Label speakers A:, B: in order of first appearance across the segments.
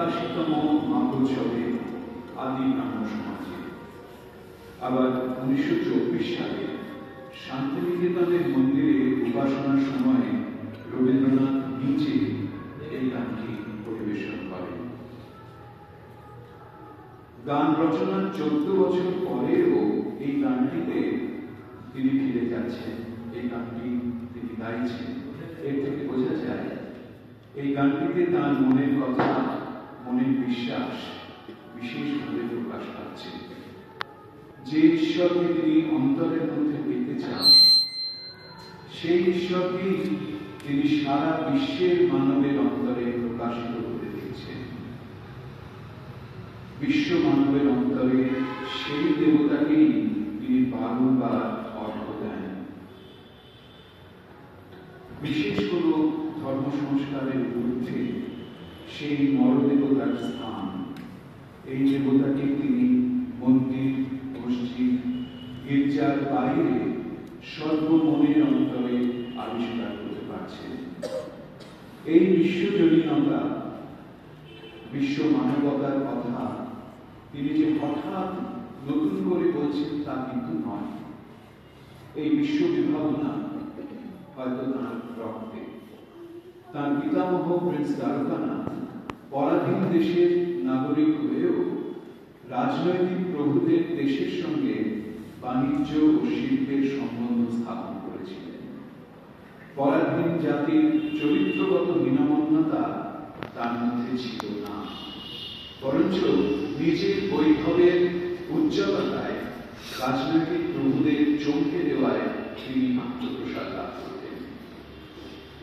A: ৮৮তম মহোৎসবে আদি ব্রাহ্ম সমাজে। আবার ১৯২৪ সালে শান্তিনিকেতনের মন্দিরে উপাসনার সময় রবীন্দ্রনাথ নিজে এই গানটি পরিবেশন করেন। গান রচনার ১৪ বছর পরেও এই গানটিতে তিনি ফিরে যাচ্ছেন, এই গানটি তিনি গাইছেন। এর থেকে বোঝা যায় এই গানটিতে তার মনের কথা, মনের বিশ্বাস বিশেষভাবে প্রকাশ পাচ্ছে। যে ঈশ্বরকে তিনি অন্তরের মধ্যে পেতে চান, সেই ঈশ্বরকেই তিনি সারা বিশ্বের মানবের অন্তরে প্রকাশিত করে দিয়েছেন। বিশ্ব মানবের অন্তরে সেই দেবতাকেই তিনি বারবার অর্ঘ্য দেন। বিশেষ কোনো ধর্ম সংস্কারের ঊর্ধ্বে সেই নরদেবতার স্থান। এই দেবতাকে তিনি মন্দির, মসজিদ, গির্জার বাইরে সর্বমনের অন্তরে আবিষ্কার করতে পারছেন। এই বিশ্বজনীনতা, বিশ্ব মানবতার কথা তিনি যে হঠাৎ নতুন করে বলছেন তা কিন্তু নয়। এই বিশ্ব বিভাবনা হয়তো তাঁর রক্তে। তাঁর পিতামহ প্রিন্স দ্বারকানাথ পরাধীন দেশের নাগরিক হয়েও রাজনৈতিক প্রভুদের দেশের সঙ্গে বাণিজ্য ও শিল্পের সম্বন্ধ স্থাপন করেছিলেন। পরাধীন জাতির চরিত্রগত হীনমন্যতা তার মধ্যে ছিল না, বরঞ্চ নিজের বৈভবের উজ্জ্বলতায় রাজনৈতিক প্রভুদের চমকে দেওয়ায় তিনি আত্মপ্রসাদ লাভ করতেন।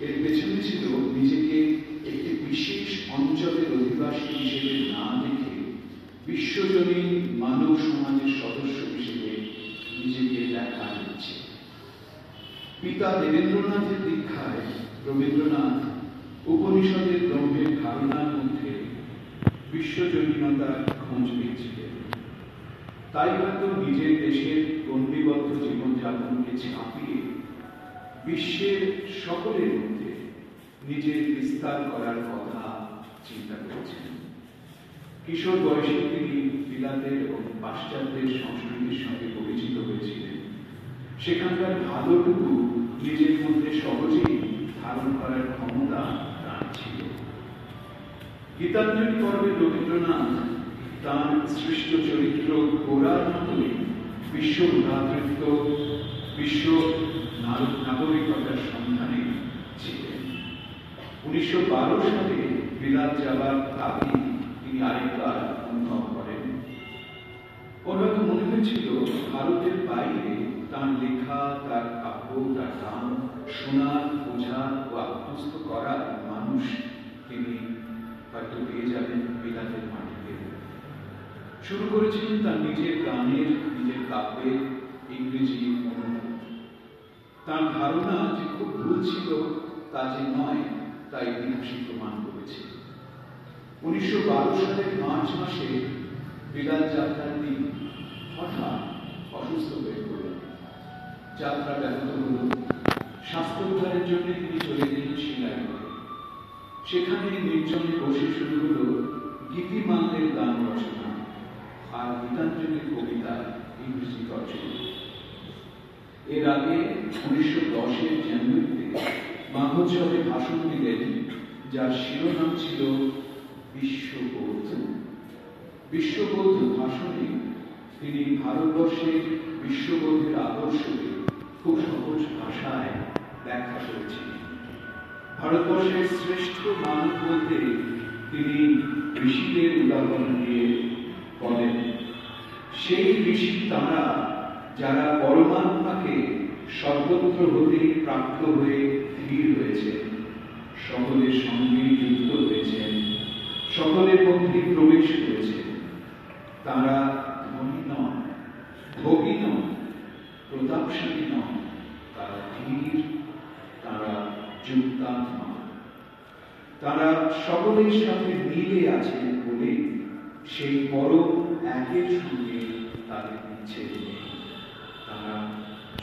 A: এর পেছনে ছিল নিজেকে একটি বিশেষ অঞ্চলের অধিবাসী হিসেবে না দেখে বিশ্বজনীন মানব সমাজের সদস্য হিসেবে নিজেকে দেখা দিচ্ছে। পিতা দেবেন্দ্রনাথের দীক্ষায় রবীন্দ্রনাথ উপনিষদের ব্রহ্মের ধারণার মধ্যে বিশ্বজনীনতার খোঁজ পেয়েছিলেন। তাই হয়তো নিজের দেশের গণ্ডিবদ্ধ জীবনযাপনকে ছাপিয়ে বিশ্বের সকলের মধ্যে নিজের বিস্তার করার কথা চিন্তা করেছেন। কিশোর বয়সে তিনি বিলাতের ও পাশ্চাত্যের সংস্কৃতির সঙ্গে পরিচিত হয়েছিলেন। সেখানকার ভালোটুকু নিজের মধ্যে সহজেই ধারণ করার ক্ষমতা তাঁর ছিল। গীতাঞ্জলি পর্বে রবীন্দ্রনাথ তাঁর সৃষ্ট চরিত্র গোরার মতোই বিশ্ব ভ্রাতৃত্ব, বিশ্ব নাগরিকতার সন্ধানে ছিলেন। ১৯১২ সালে বিলাত যাবার আগে তিনি আরেকবার অনুভব করেন। ওর হয়তো মনে হয়েছিল ভারতের বাইরে তাঁর লেখা, তার কাব্য, তার গান শোনার, বোঝার ও আত্মস্থ করার মানুষ তিনি হয়তো পেয়ে যাবেন বিলাতের মাটিতে। শুরু করেছিলেন তার নিজের গানের, নিজের কাব্যের ইংরেজি অনুবাদ। তার ধারণা যে খুব ভুল ছিল তা যে নয়, তা ইতিহাসই প্রমাণ করেছে। ১৯১২ সালের মার্চ মাসে বিলাত যাত্রার দিন হঠাৎ অসুস্থ হয়ে পড়লেন। যাত্রা ব্যাহত হল। স্বাস্থ্যোদ্ধারের জন্য তিনি চলে গেলেন শিলাইগড়ে। সেখানে নির্জনে বসে শুরু হল গীতিমাল্যের গান রচনা আর গীতাঞ্জলির কবিতার ইংরেজি তর্জমা। এর আগে ১৯১০-এর জানুয়ারিতে মহোৎসবে ভাষণ দিলেন, যার শিরোনাম ছিল বিশ্ববোধ। বিশ্ববোধ ভাষণে তিনি ভারতবর্ষের বিশ্ববোধের আদর্শকে খুব সহজ ভাষায় ব্যাখ্যা করেছিলেন। ভারতবর্ষের শ্রেষ্ঠ মানব বলতে তিনি ঋষিদের উদাহরণ দিয়ে বলেন, সেই ঋষি তাঁরা যারা পরমাত্মাকে সর্বত্র হতে প্রাপ্ত হয়ে স্থির হয়েছে, সকলের সঙ্গে যুক্ত হয়েছেন, সকলের মধ্যে প্রবেশ করেছেন। তাঁরা ধনী নন, ভোগী নন, প্রতাপশালী নন, তারা ধীর, তারা যুক্তাত্মা। তারা সকলের সাথে মিলে আছেন বলে সেই পরম একের সঙ্গে তাদের বিচ্ছেদ নেই। তারা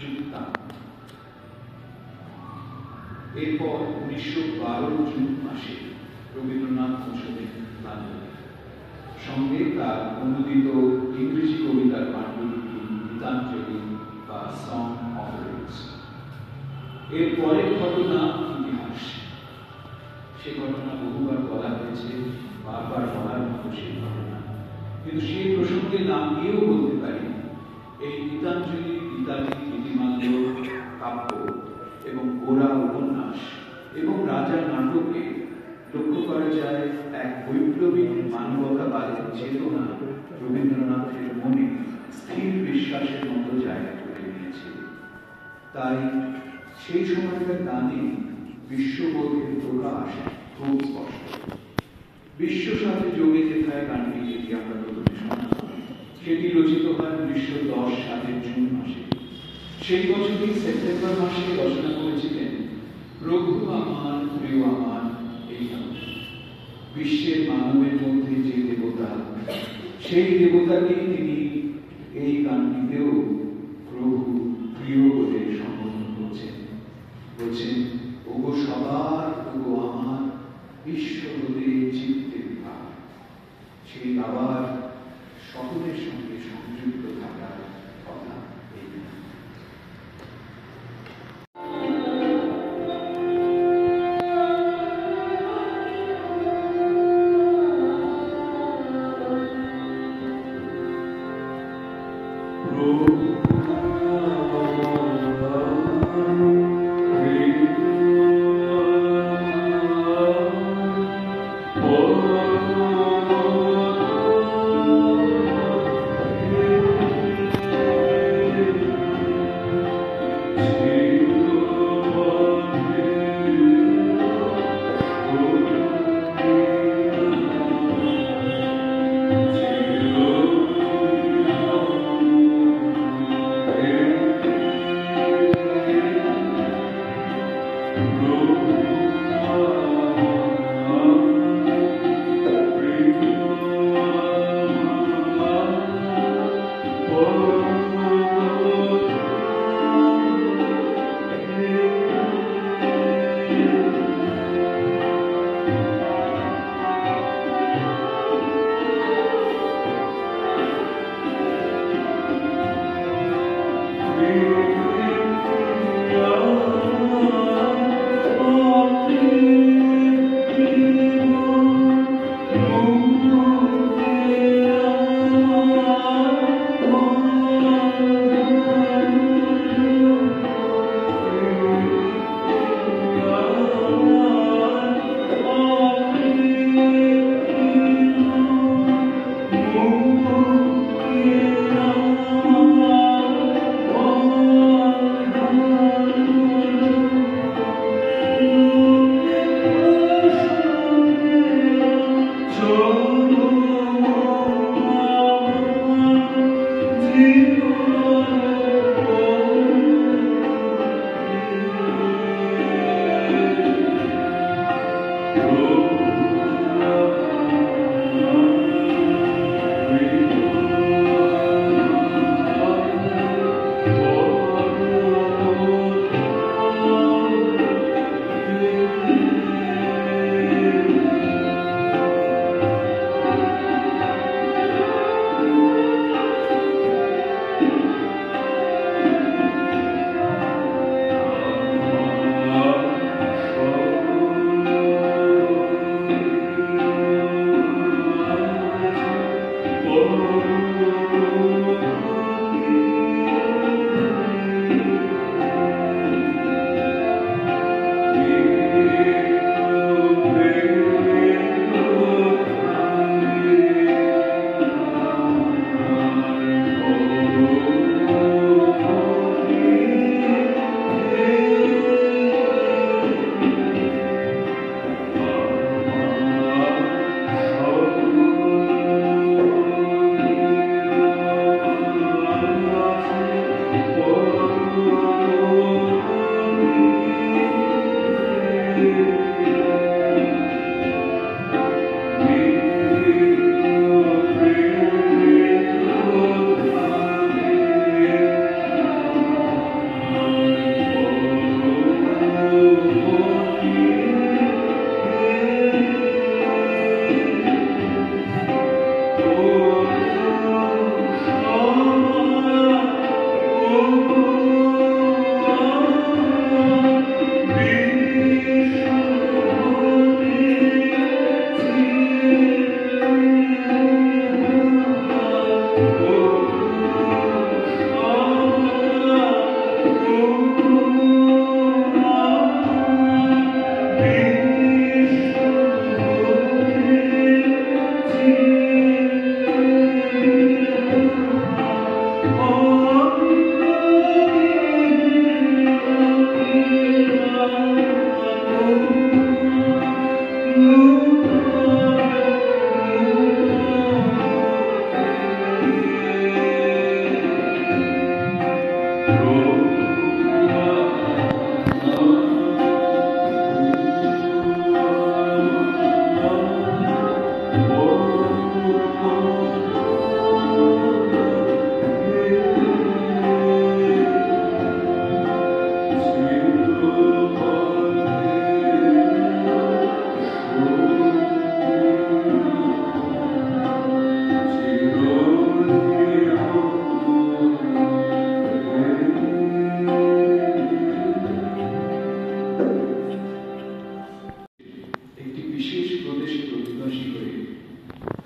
A: যুক্তাত্মা। এরপর ১৯১২ জুন মাসে রবীন্দ্রনাথ ঘোষণের গান সঙ্গে তার অনুদিত ইংরেজি কবিতার পাণ্ডুলিপি গীতাঞ্জলি বা সং অফারিংস। এর পরের ঘটনা ইতিহাস। সে ঘটনা বহুবার বলা হয়েছে, বারবার বলার মতো সেই ঘটনা, কিন্তু সেই প্রসঙ্গে নাম দিয়েও বলতে পারি এই গীতাঞ্জলি গীতালি গীতিমাল্য কাব্য এবং গোরা উপন্যাস এবং রাজা নাটকে লক্ষ্য করা যায় এক বৈপ্লবিক মানবতাবাদের চেতনা রবীন্দ্রনাথের মনে স্থির বিশ্বাসের মতো জায়গা করে নিয়েছে। তাই সেই সময়কার গানে বিশ্ববোধের প্রকাশ খুব স্পষ্ট। বিশ্ব সাথে যোগে যেথায় গানটি যেটি আমরা প্রথমে শুনলাম, সেটি রচিত হয় 1910 সালের জুন মাসে। সেই বছরই সেপ্টেম্বর মাসে রচনা করেছিলেন প্রভু আমার প্রিয় আমার এই গান। বিশ্বের মানবের মধ্যে যে দেবতা, সেই দেবতাকেই তিনি এই গানটিতেও প্রভু প্রিয় বলে সম্বোধন করছেন। বলছেন, ওগো সবার, ওগো আমার বিশ্ববোধে চিত্তে বিভাগ। সেই আবার সকলের সঙ্গে সংযুক্ত থাকার কথা এই গান।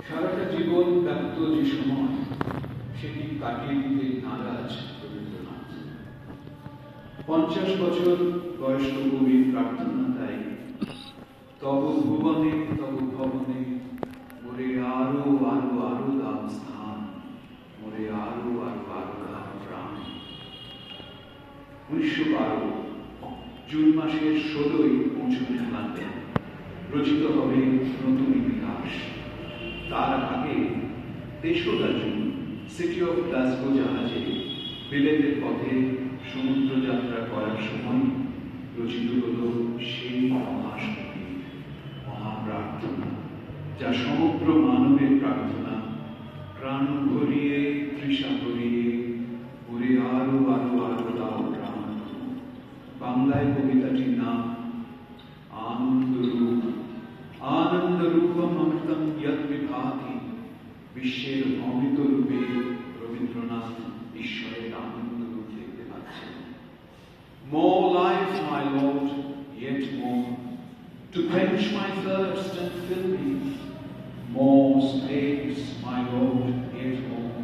A: সারাটা জীবন ব্যক্ত যে সময় সেটি কাটিয়ে দিতে নারাজ রবীন্দ্রনাথ। 50 বছর বয়স্ক কবির প্রার্থনা তাই, তব ভুবনে তব ভবনে মোরে আরো আরো আরো দাও স্থান, মোরে আরো আরো আরো দাও প্রাণ। 1912 জুন মাসের 16ই পৌঁছবে লন্ডন, রচিত হবে নতুন ইতিহাস। তার আগে 3রা জুন সিটি অফ গ্লাসগো জাহাজে বিলেতের পথে সমুদ্র যাত্রা করার সময় রচিত হল সেই মহাশক্তি মহাপ্রার্থনা, যা সমগ্র মানবের প্রার্থনা। প্রাণ ভরিয়ে তৃষা ভরিয়ে মোরে আরো আরো আরো দাও প্রাণ। বাংলায় কবিতাটির নাম আনন্দরূপ। আনন্দরূপম অমৃতম ইয়ৎ বিভাতি। বিশ্বের অমৃত রূপে রবীন্দ্রনাথ ঈশ্বরের আনন্দ রূপ দেখতে পাচ্ছেন। More life, my Lord, yet more, to quench my thirst and fill me. More space, my Lord, yet more,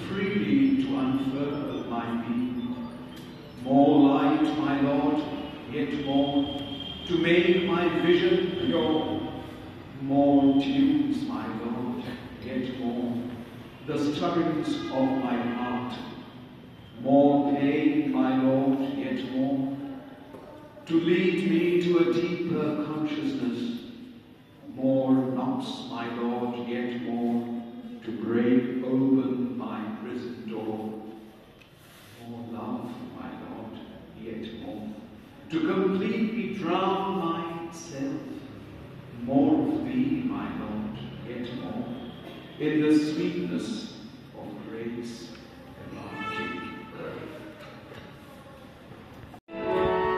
A: freely to unfurl my being. More light, my Lord, yet more, to make my vision pure. More tunes, my Lord, yet more, the stirrings of my heart. More pain, my Lord, yet more, to lead me to a deeper consciousness. More knocks, my Lord, yet more, to break open my prison door. More love, my Lord, yet more, to completely drown myself. More of thee, my Lord, yet more, in the sweetness of grace enlarging earth.
B: Thank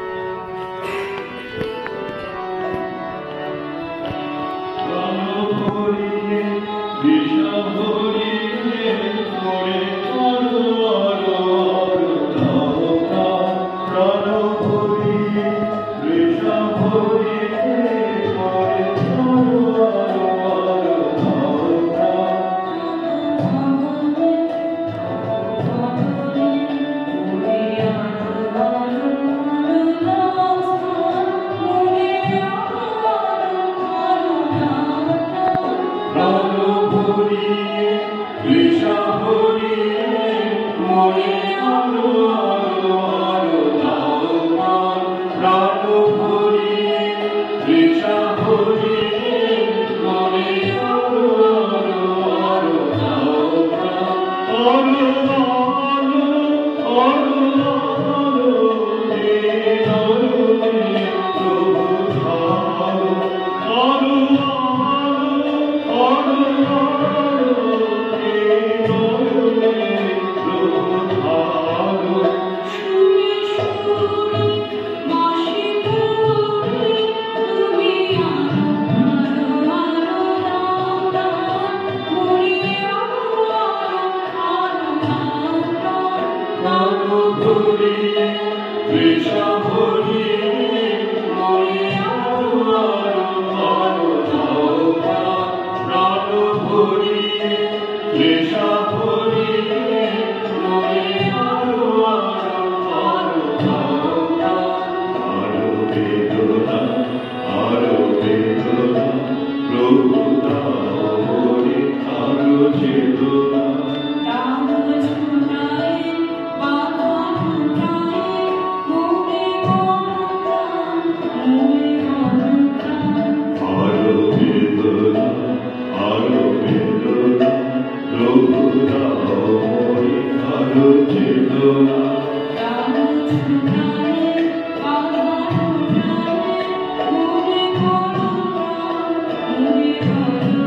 B: you.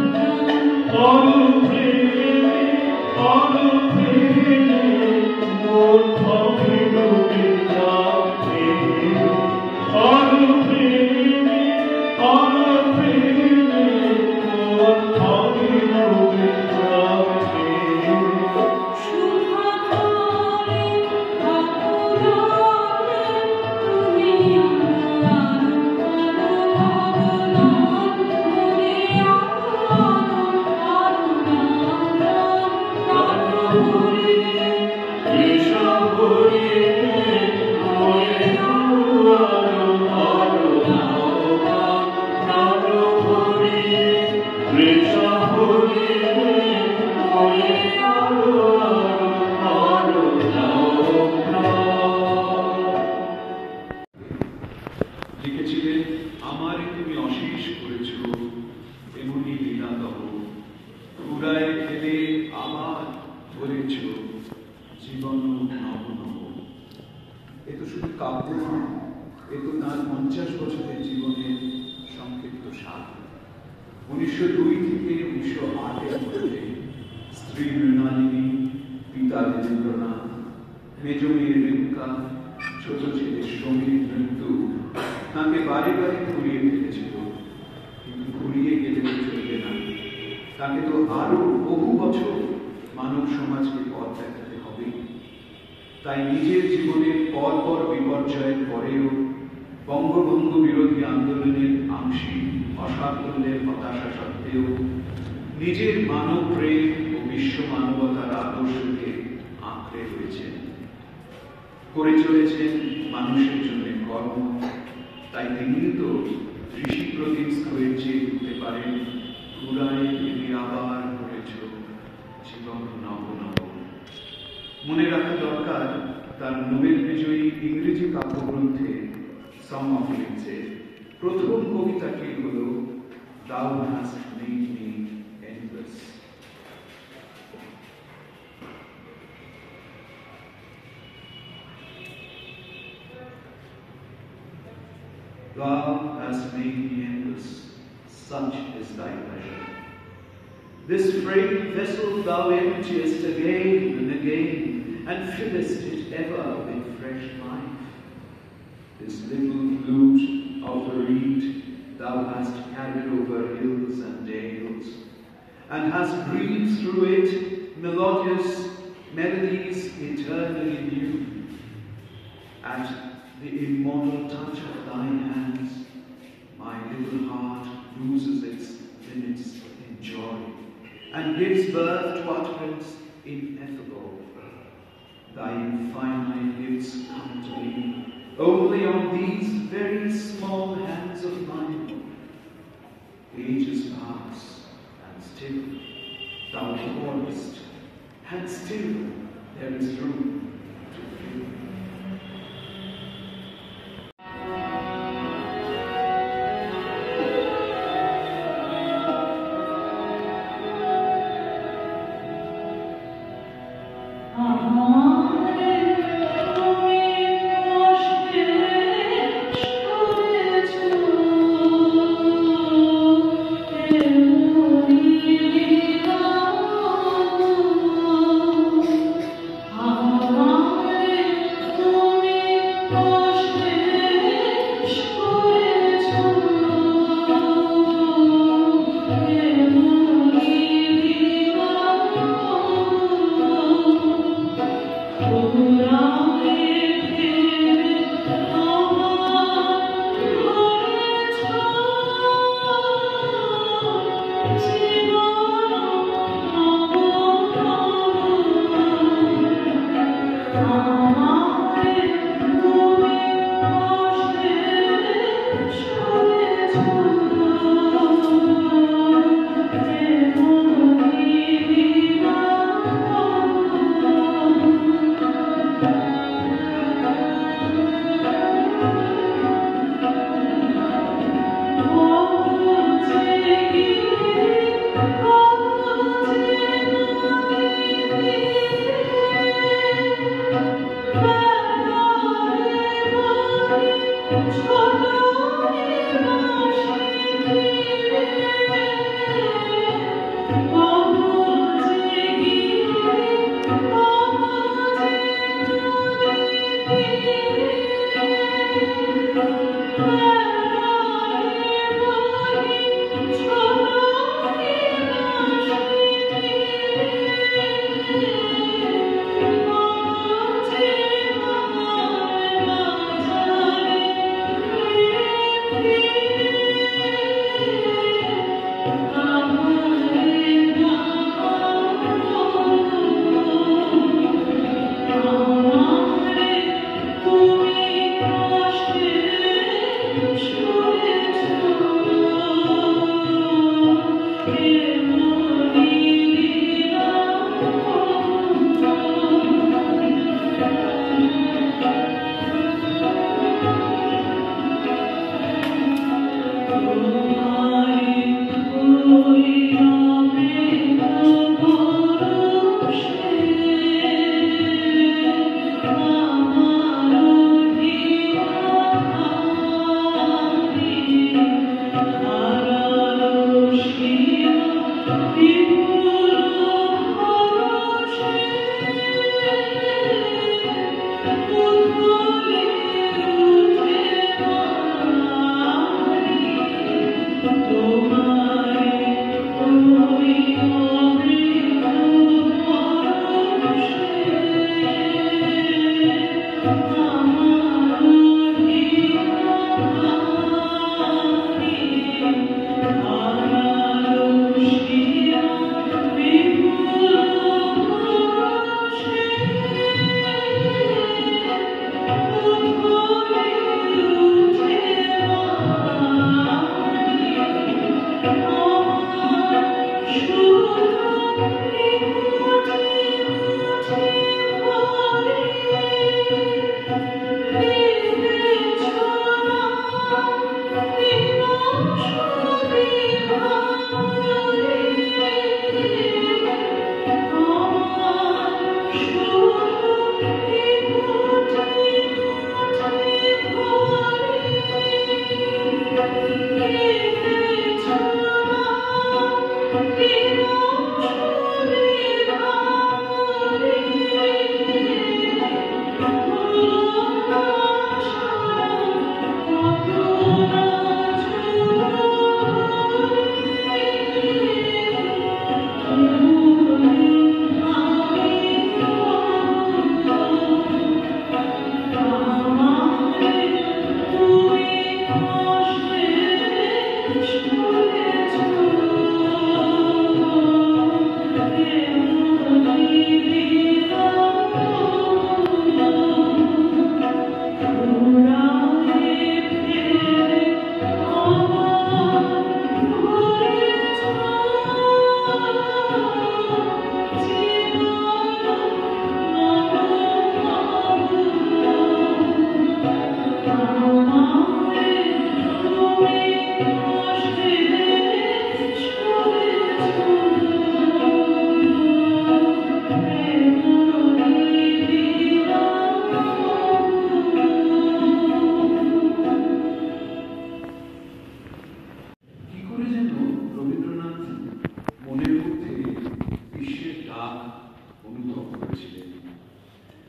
A: লিখেছিলেন, আমারে তুমি অশেষ করেছ এমনি লীলাতহ, পুরায় ফেলে আবার ধরেছ জীবন নব নব। এ তো শুধু কাব্য নয়, এ তো তাঁর 50 বছরের জীবনের সংক্ষিপ্ত সার। 1902 থেকে 1908 মধ্যে স্ত্রী মৃণালিনী, পিতা দেবেন্দ্রনাথ, মেজ মেয়ে রেণুকা, ছোট ছেলে সমীর মৃত্যু তাকে বারে বারে ঘুরিয়ে ফেলেছিল। কিন্তু ঘুরিয়ে গেলে তো চলবে না, তাকে তো আরো বহু বছর মানব সমাজকে পথ দেখাতে হবে। তাই নিজের জীবনের পর পর বিপর্যয়ের পরেও বঙ্গভঙ্গ বিরোধী আন্দোলনের আংশিক অসাফল্যের হতাশা সত্ত্বেও নিজের মানব প্রেম ও বিশ্ব মানবতার আদর্শকে আঁকড়ে রয়েছেন, করে চলেছেন মানুষের জন্য কর্ম। তাই তিনি তো ঋষি প্রতীক স্থলের চেয়ে উঠতে পারেন, পুরায় ফিরে আবার করেছ জীবন নব নব। মনে রাখা দরকার, তার নোবেল বিজয়ী ইংরেজি কাব্যগ্রন্থে সং অফ লিভসের প্রথম কবিতাটি হল Thou hast made me endless. Thou hast made me endless, such is thy pleasure. This frail vessel thou emptiest again and again, and fillest it ever with fresh life. This little flute of a reed thou hast carried over hills and dales, and hast breathed through it melodious melodies eternally new. At the immortal touch of thy hands, my little heart loses its limits in joy, and gives birth to utterance ineffable. Thy infinite gifts come to me only on these very small hands of mine. Ages pass, and still thou pourest, and still there is room to fill.
B: Oh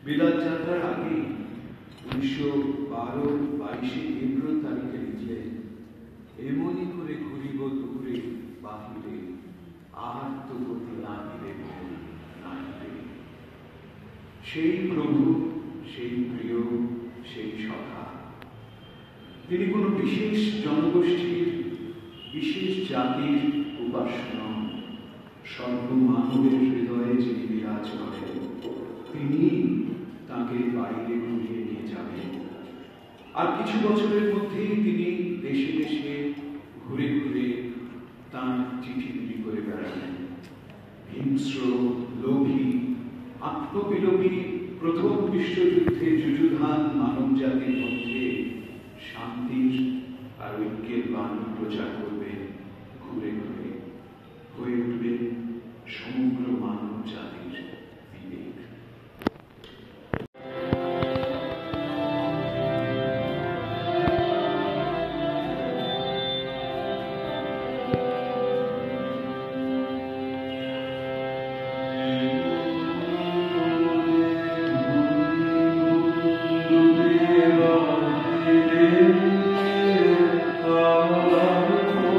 A: বিলাত যাত্রার আগে 1912-22 April তারিখে লিখলেন, এমনি করে ঘুরিব দূরে বাহিরে, আর তো গতি নাহিবে নাহিবে। সেই প্রভু, সেই প্রিয়, সেই সখা। তিনি কোনো বিশেষ জনগোষ্ঠীর, বিশেষ জাতির উপাস্য নন। সর্বমানবের হৃদয়ে যিনি বিরাজ করেন, তিনি তাকে বাইরে ঘুরিয়ে নিয়ে যাবেন। আর কিছু বছরের মধ্যেই তিনি দেশে দেশে ঘুরে ঘুরে তাঁর চিঠি বিলি করে বেড়ালেন। হিংস্র, লোভী, আত্মবিলোভী প্রথম বিশ্বযুদ্ধে যুযুধান মানব জাতির মধ্যে শান্তির আর ঐক্যের বাণী প্রচার করবেন। ঘুরে ঘুরে হয়ে উঠবে সমগ্র মানব জাতির বিবেক।
B: Oh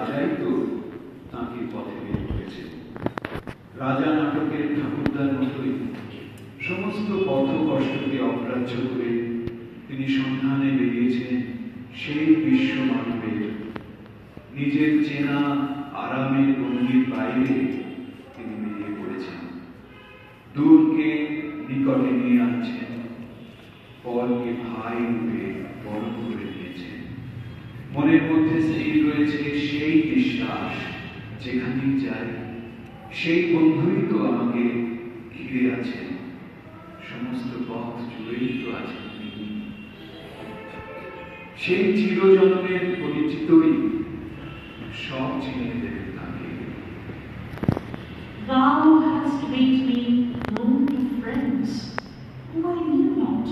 A: রাজাই তো তাঁকে পথে বের করেছে। রাজা নাটকের ঠাকুরদার মতোই সমস্ত পথ কষ্টকে অগ্রাহ্য করে তিনি সন্ধানে বেরিয়েছেন সেই বিশ্ব মানবের। নিজের চেনা আরামের গণ্ডির বাইরে তিনি বেরিয়ে পড়েছেন, দূরকে নিকটে নিয়ে আনছেন, পরকে ভাই রূপে বরণ করে নিয়েছেন। মনের মধ্যে স্থির রয়েছে সেই বিশ্বাস, যেখানেই যাই সেই বন্ধুই তো আমাকে ঘিরে আছেন, সমস্ত পথ জুড়েই তো আছেন তিনি। সেই চিরজন্মের পরিচিতই সব চিনিয়ে দেবেন তাকে।
B: Thou hast made me known to friends whom I knew not.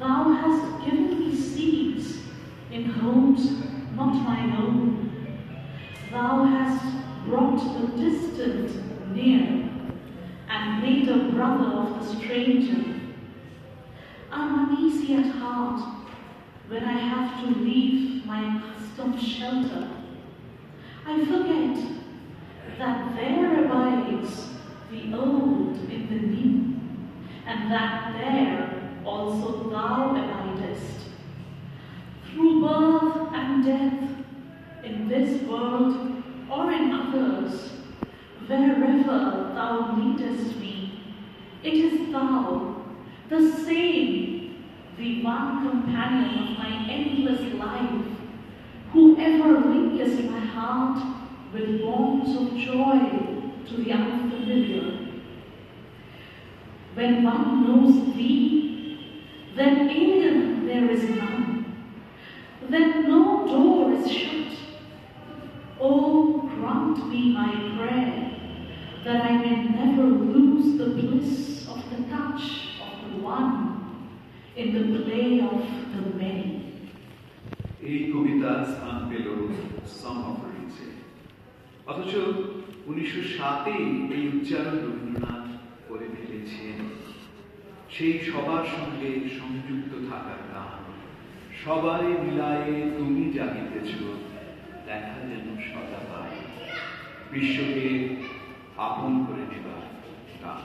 B: Thou hast given me seats in homes not my own. Thou hast brought the distant near and made a brother of the stranger. I'm uneasy at heart when I have to leave my accustomed shelter. I forget that there abides the old in the new, and that there also thou abidest. Through birth and death, in this world or in others, wherever thou leadest me, it is thou, the same, the one companion of my endless life, who ever linkest my heart with bonds of joy to the unfamiliar. When one knows thee, then alien there is none, then no door is shut. Oh, grant me my prayer, that I may never lose the bliss of the touch of the one in the play of the many.
A: এই কবিতা স্থান পেল song of রিচে, অথচ 1907-এই এই উচ্চারণ রবীন্দ্রনাথ করে ফেলেছেন। সেই সবার সঙ্গে সংযুক্ত থাকার গান, সবাই মিলায়ে তুমি জাগিতেছ, দেখা যেন সদা পায়, বিশ্বকে আপন করে নেবার গান।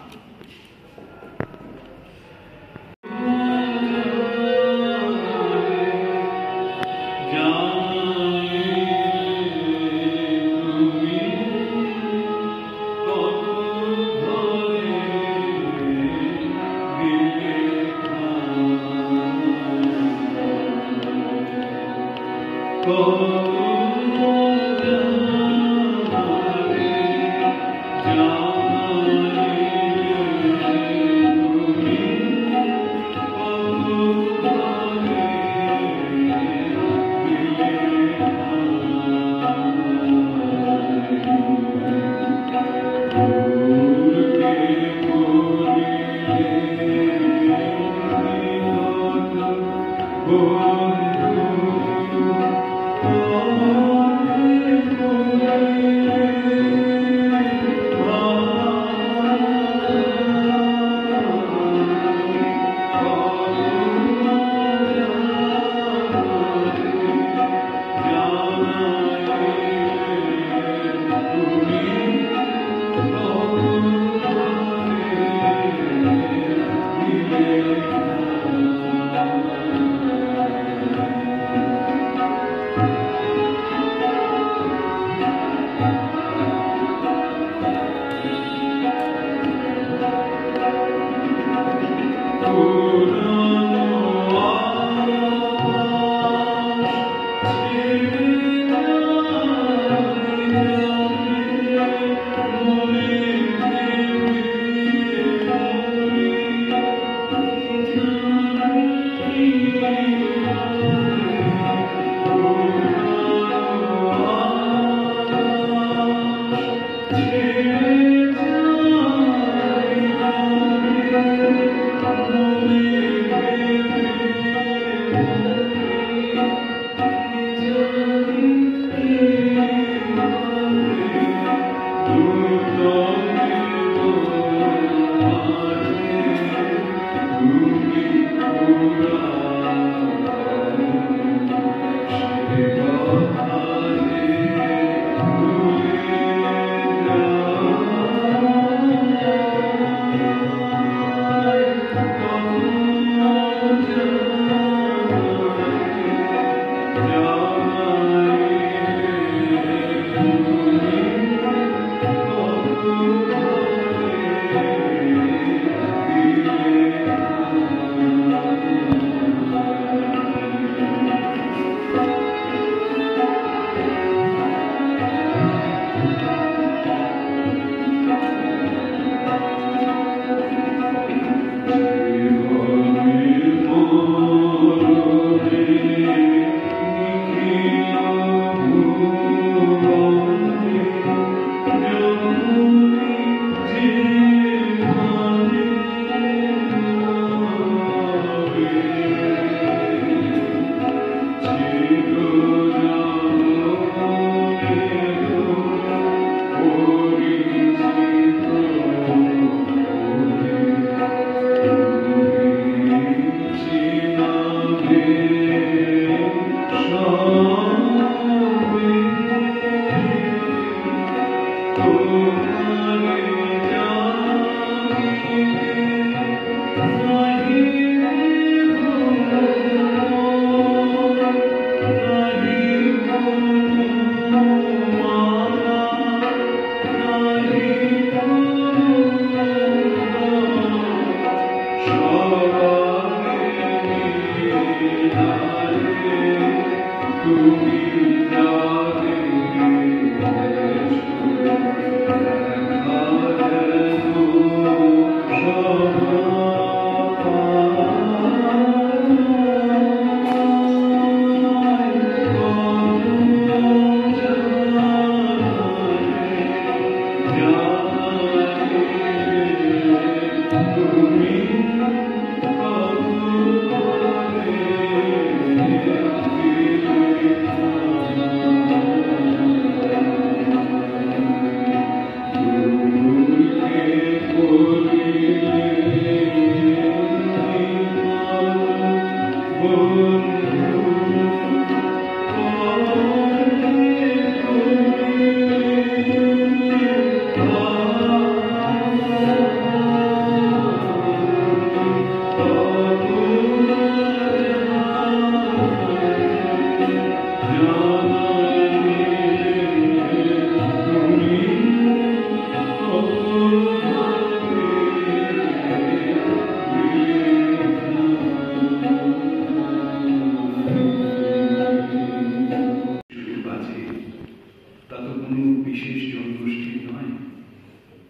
A: কোনো বিশেষ জনগোষ্ঠীর নয়,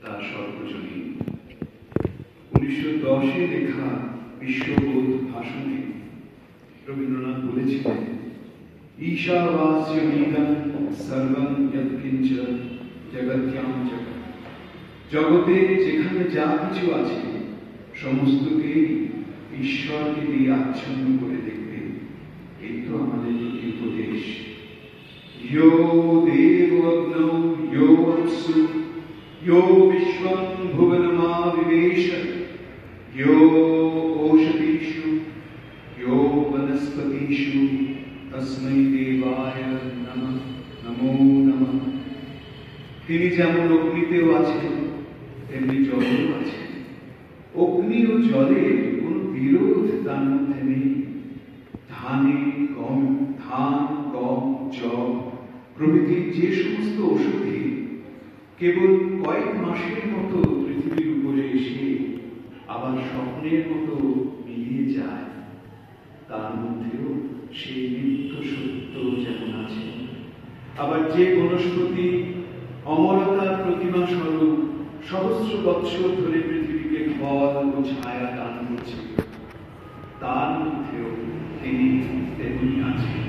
A: তা সর্বজনীন। 1910-এ লেখা বিশ্ববোধ ভাষণে রবীন্দ্রনাথ বলেছিলেন, ঈশাবাস্যমিদং সর্বং যৎকিঞ্চ জগত্যাং জগৎ। জগতে যেখানে যা কিছু আছে সমস্তকেই ঈশ্বরকে দিয়ে আচ্ছন্ন করে দেখবে। এই তো আমাদের উপদেশ। ইয়ো দেব অগ্নৌ ইয়ো অপ্সু ইয়ো বিশ্বং ভুবনমাবিবেশ ইয়ো ওষধীষু ইয়ো বনস্পতিষু তস্मै দেবায় নমঃ, নমো নমঃ। তিনি যেমন অগ্নিতেও আছেন তেমনি জলেও আছেন। অগ্নি ও জলের কোন বিরোধ তার মধ্যে নেই। ধান, গম, জব প্রভৃতি যে সমস্ত ঔষধি কেবল কয়েক মাসের মতো পৃথিবীর উপরে এসে আবার স্বপ্নের মতো মিলিয়ে যায়, তার মধ্যেও সেই নিত্য সত্য যেমন আছে। আবার যে বনস্পতি অমরতার প্রতিমা স্বরূপ সহস্র বৎসর ধরে পৃথিবীকে ফল ও ছায়া দান করছে, তার মধ্যেও তিনি তেমনি আছেন।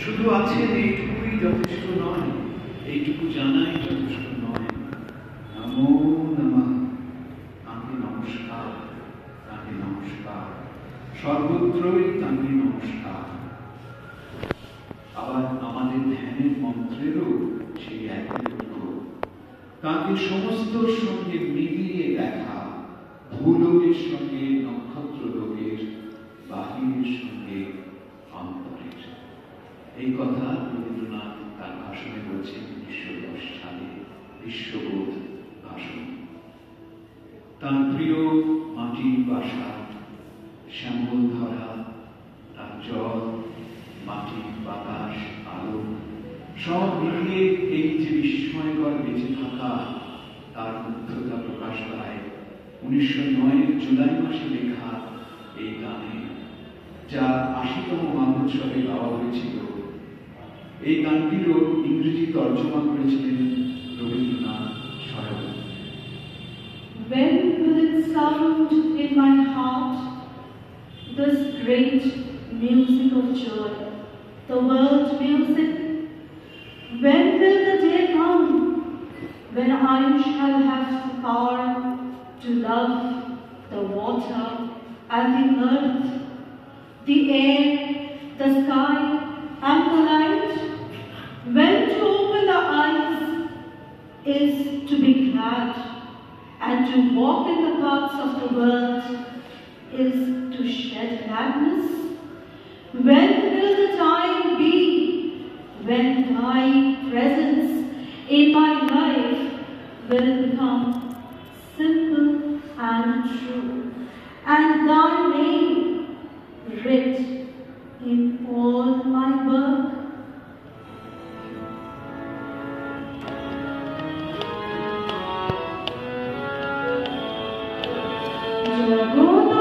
A: শুধু আছেন এইটুকুই যথেষ্ট নয়, এইটুকু জানাই যথেষ্ট নয়। নমো নমঃ, তাঁকে নমস্কার, তাঁকে নমস্কার, সর্বত্রই তাঁকে নমস্কার। আবার আমাদের ধ্যানের মন্ত্রেরও সেই একই লক্ষ্য, তাঁকে সমস্তর সঙ্গে মিলিয়ে দেখা, ভূলোকের সঙ্গে নক্ষত্র লোকের, বাহিরের সঙ্গে অন্তরের। এই কথা রবীন্দ্রনাথ তার ভাষণে বলছেন 1910 সালে বিশ্ববোধ ভাষণ। তার প্রিয় মাটির বাসা, শ্যামল ধরা, তার জল, মাটি, বাতাস, আলো সব মিলিয়ে এই যে বিস্ময়কর বেঁচে থাকা, তার মুগ্ধতা প্রকাশ পায় 1909-এর জুলাই মাসে লেখা এই গানে, যা 80তম মহোৎসবে গাওয়া হয়েছিল। এই গানটিরও ইংরেজি তর্জমা করেছিলেন রবীন্দ্রনাথ স্বয়ং।
B: When will it sound in my heart, this great music of joy, the world music? When will the day come when I shall have the power to love the water and the earth, the air, the sky and the light? When to open the eyes is to be glad, and to walk in the paths of the world is to shed gladness? When will the time be when thy presence in my life will become simple and true, and thy name writ in all my work?
C: Jagata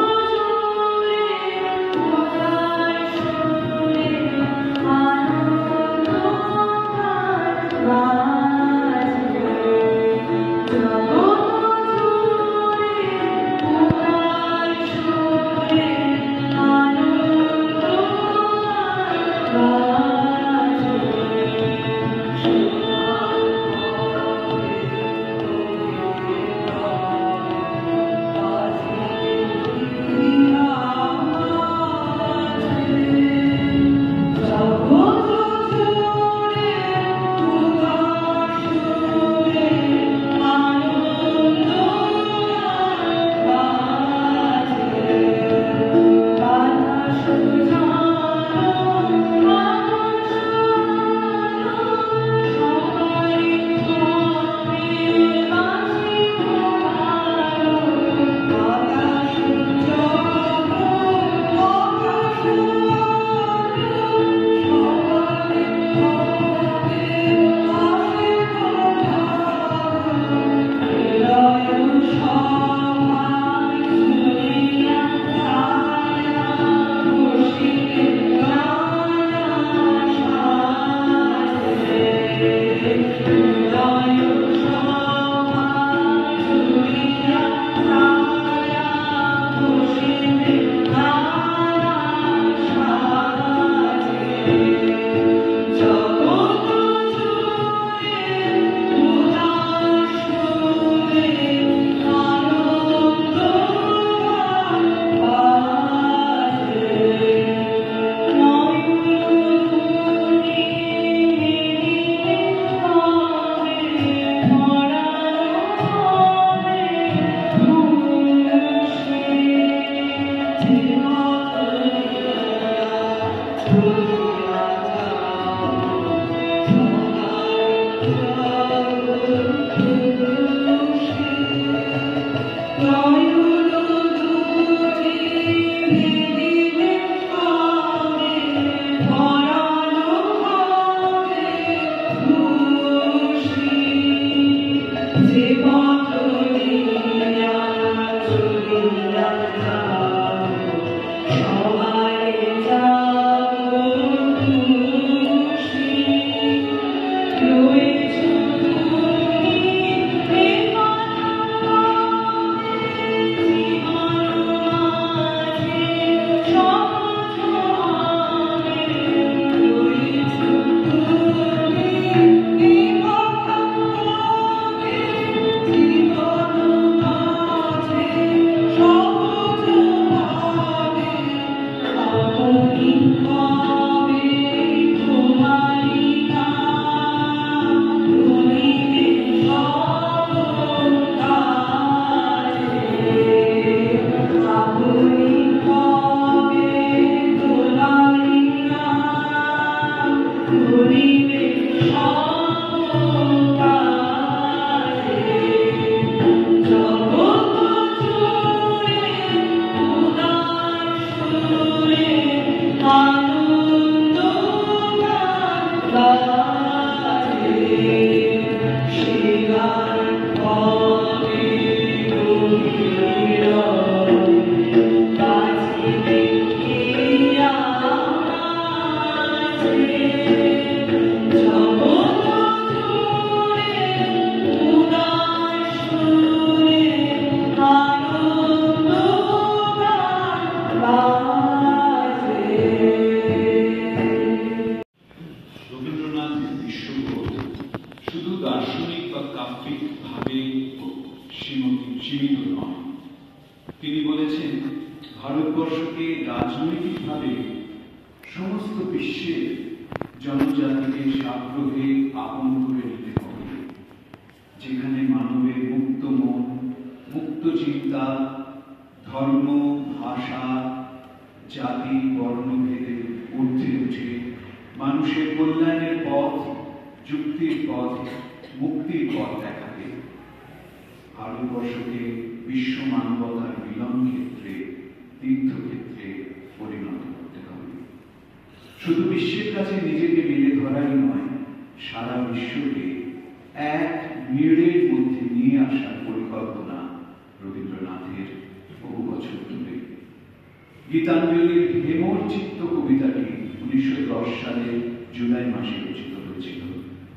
A: গীতাঞ্জলির হেমচিত্ত কবিতাটি 1910 সালে জুলাই মাসে রচিত হয়েছিল,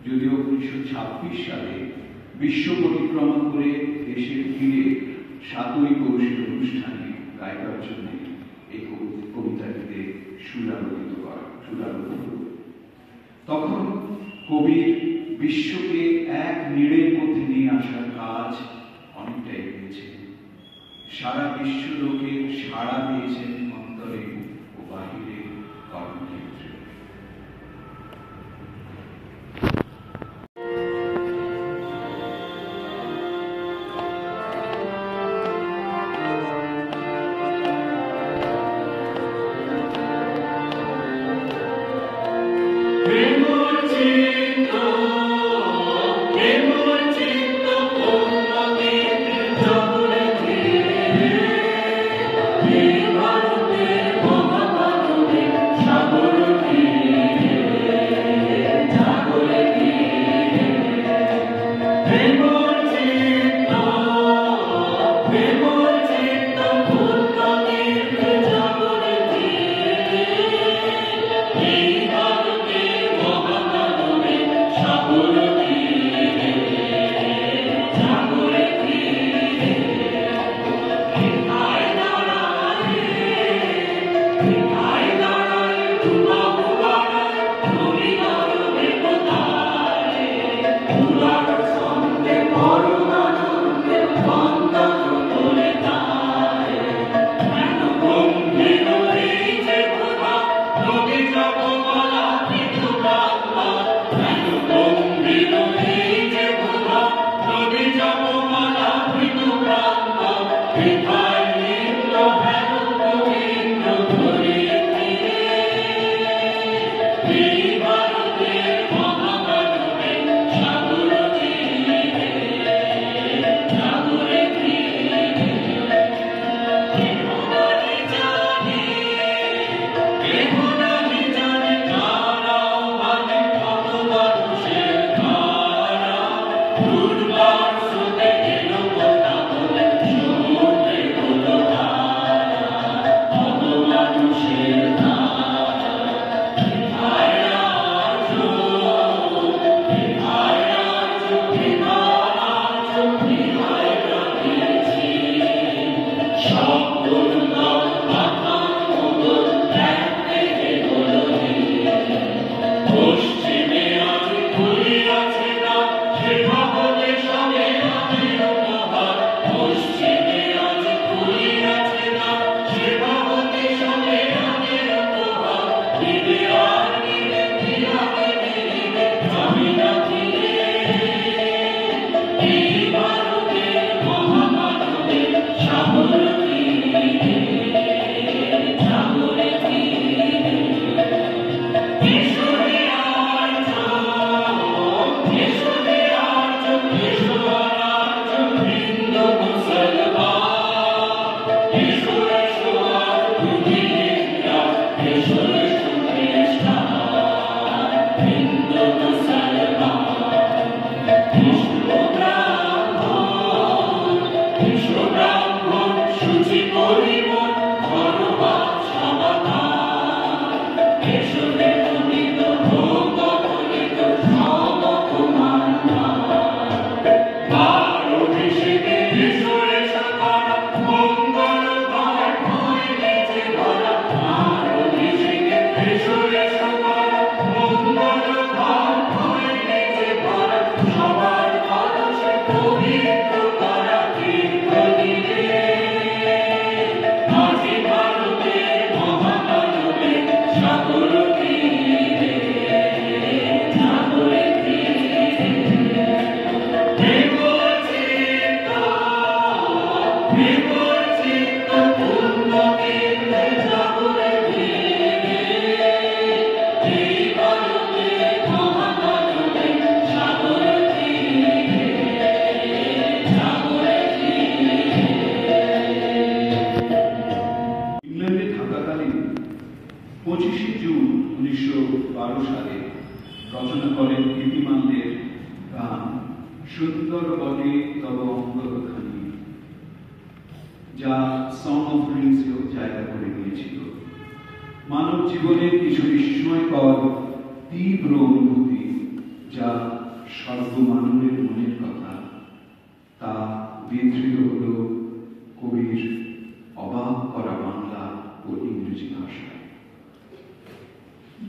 A: যদিও 1926 সালে বিশ্ব পরিক্রমা করে দেশে ফিরে 7ই পৌষের অনুষ্ঠানে গাইবার জন্য এই কবিতাটিতে সুরারোপিত করা। তখন কবির বিশ্বকে এক নীড়ের মধ্যে নিয়ে আসার কাজ অনেকটা এগিয়েছে। সারা বিশ্ব লোকে সাড়া পেয়েছেন অন্তরে ও বাহিরে কর্মক্ষেত্রে।
C: ভারতে মহামানবে সাগর
A: সুন্দর বটে তব অঙ্গখানি, যা সং অফারিংসেও জায়গা করে নিয়েছিল। মানব জীবনের কিছু বিস্ময়কর তীব্র অনুভূতি, যা সর্বমানবের মনের কথা, তা বিধৃত হল কবির অবাক করা বাংলা ও ইংরেজি ভাষায়।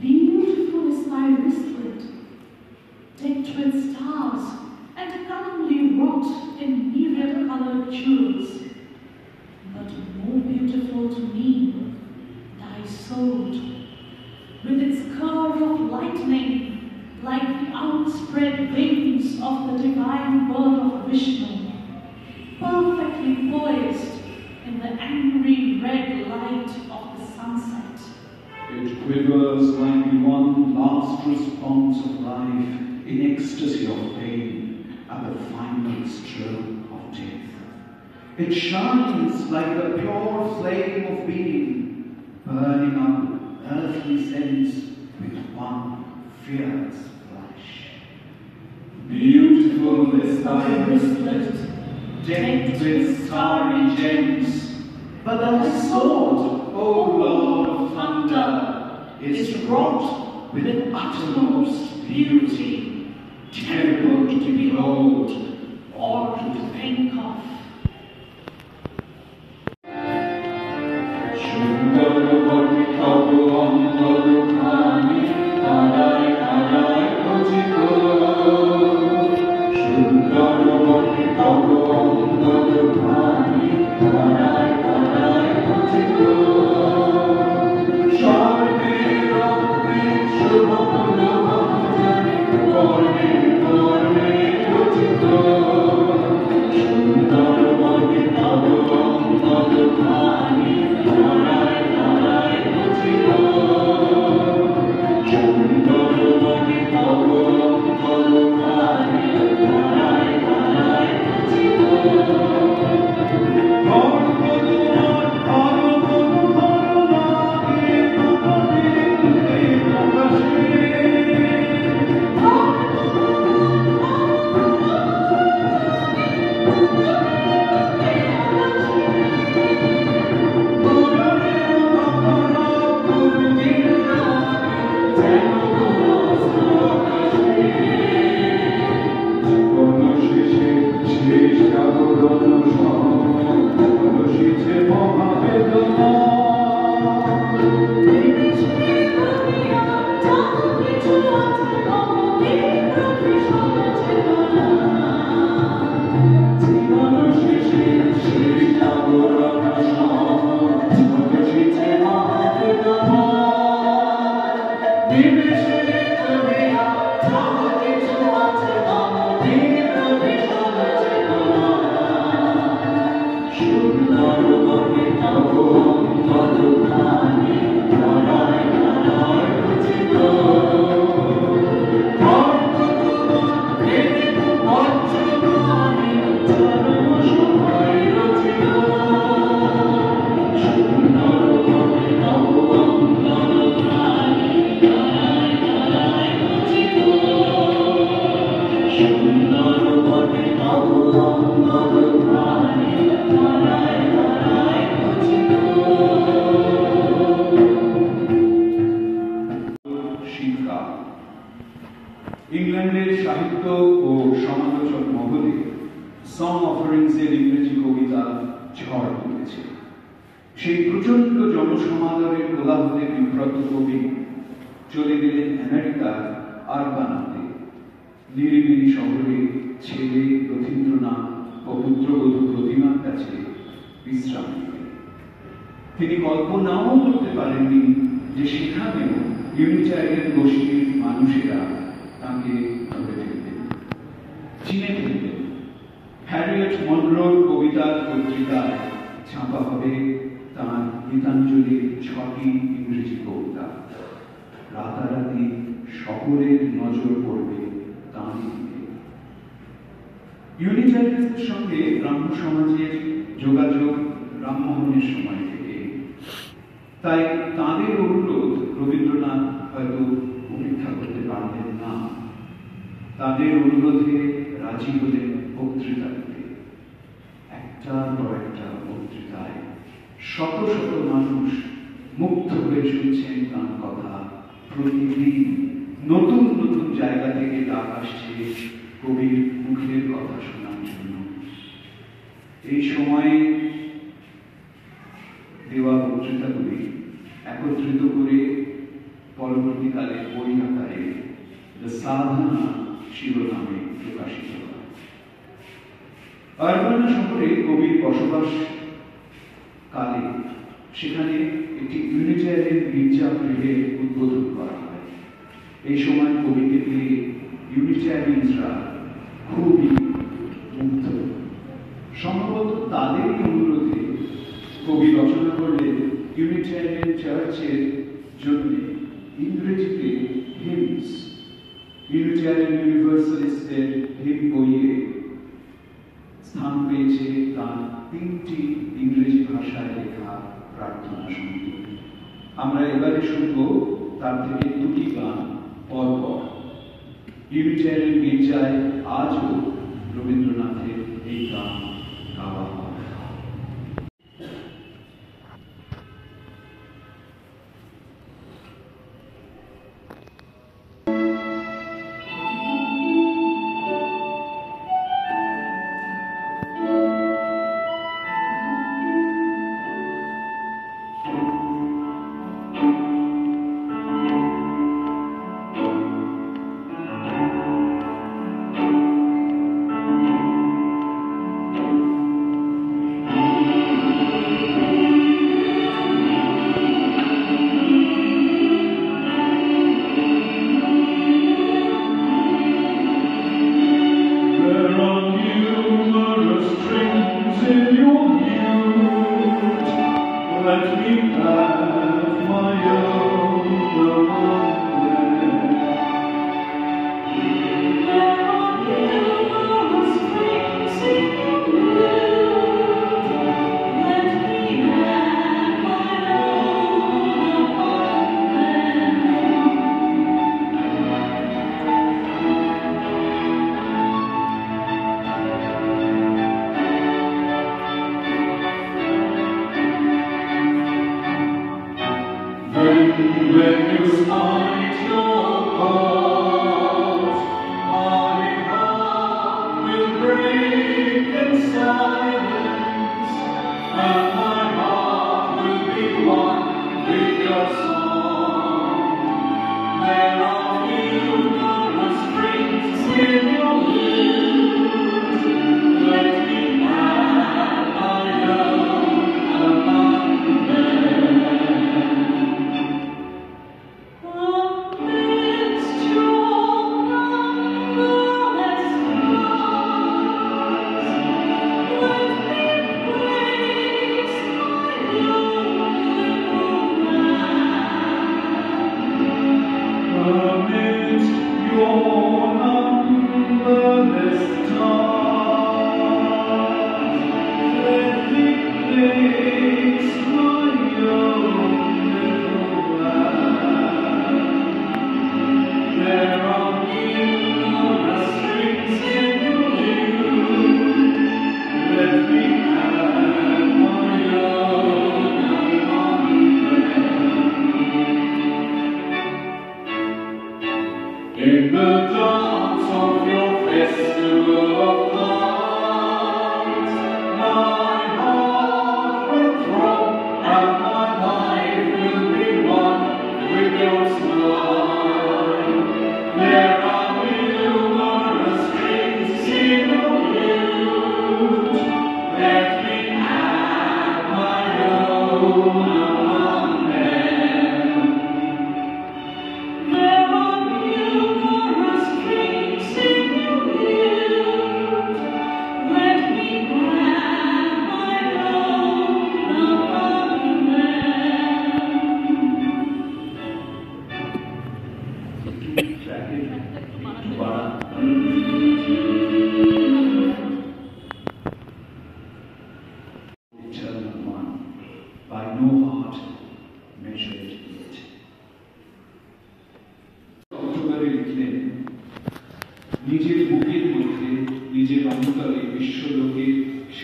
B: Beautiful is thy wristlet, decked with stars and cunningly wrought in myriad-colored jewels. But more beautiful to me, thy sword, with its curve of lightning, like the outspread wings of the divine bird of Vishnu, perfectly poised in the angry red light of the sunset.
A: It quivers like the one last response of life in ecstasy of pain at the final stroke of death. It shines like the pure flame of being, burning up earthly sense with one fierce flash. Beautiful is thy wristlet, decked with starry gems, but thy sword, O Lord of thunder, is wrought with uttermost beauty, terrible to behold or to think of. ইংল্যান্ডের সাহিত্য ও সমালোচক মহলে song অফারিংসের ইংরেজি কবিতা ঝড় তুলেছে। সেই প্রচন্ড জনসমাদরের কোলাহলে বিব্রত কবি চলে গেলেন আমেরিকার আরবানাতে, নিরিবিলি শহরে ছেলে রথীন্দ্রনাথ ও পুত্রবধূ প্রতিমার কাছে বিশ্রাম নিতে। তিনি কল্পনাও করতে পারেননি যে সেখানেও ইউনিটারিয়ান গোষ্ঠীর মানুষেরা তাকে ধরে ফেলতেন, চিনে ফেলতেন। হ্যারিয়েট মনরোর কবিতার পত্রিকায় ছাপা হবে তাঁর গীতাঞ্জলির 6টি ইংরেজি কবিতা। রাতারাতি সকলের নজর পড়বে তাঁর দিকে। ইউনিটারিয়ানদের সঙ্গে ব্রাহ্ম সমাজের যোগাযোগ রামমোহনের সময় থেকে, তাই তাঁদের অনুরোধ রবীন্দ্রনাথ হয়তো উপেক্ষা করতে পারলেন না। তাদের অনুরোধে রাজি হলেন বক্তৃতা দিতে। একটার পর একটা বক্তৃতায় শত শত মানুষ মুগ্ধ হয়ে শুনছেন তাঁর কথা। প্রতিদিন নতুন নতুন জায়গা থেকে ডাক আসছে কবির মুখের কথা শোনার জন্য। এই সময়ে দেওয়া বক্তৃতাগুলি একত্রিত করে পরবর্তীকালে বই আকারে সাধনা শিরোনামে প্রকাশিত হয়। আরবানা শহরে কবির বসবাস কালে সেখানে একটি ইউনিটারিয়ান গির্জা গৃহের উদ্বোধন করা হয়। এই সময় কবিকে পেয়ে ইউনিটারিয়ানরা খুবই মুগ্ধ। সম্ভবত তাদেরই অনুরোধে কবি রচনা করলেন ইউনিটারিয়ান চার্চের জন্য ইংরেজিতে হিমস। ইউনিটারিয়ান ইউনিভার্সালিস্টদের হিম বইয়ে স্থান পেয়েছে তার 3টি ইংরেজি ভাষায় লেখা প্রার্থনা সঙ্গীত। আমরা এবারে শুনব তার থেকে 2টি গান পরপর। ইউনিটারিয়ান গির্জায় আজও রবীন্দ্রনাথের এই গান গাওয়া হয়।
B: There are numerous kings in your youth.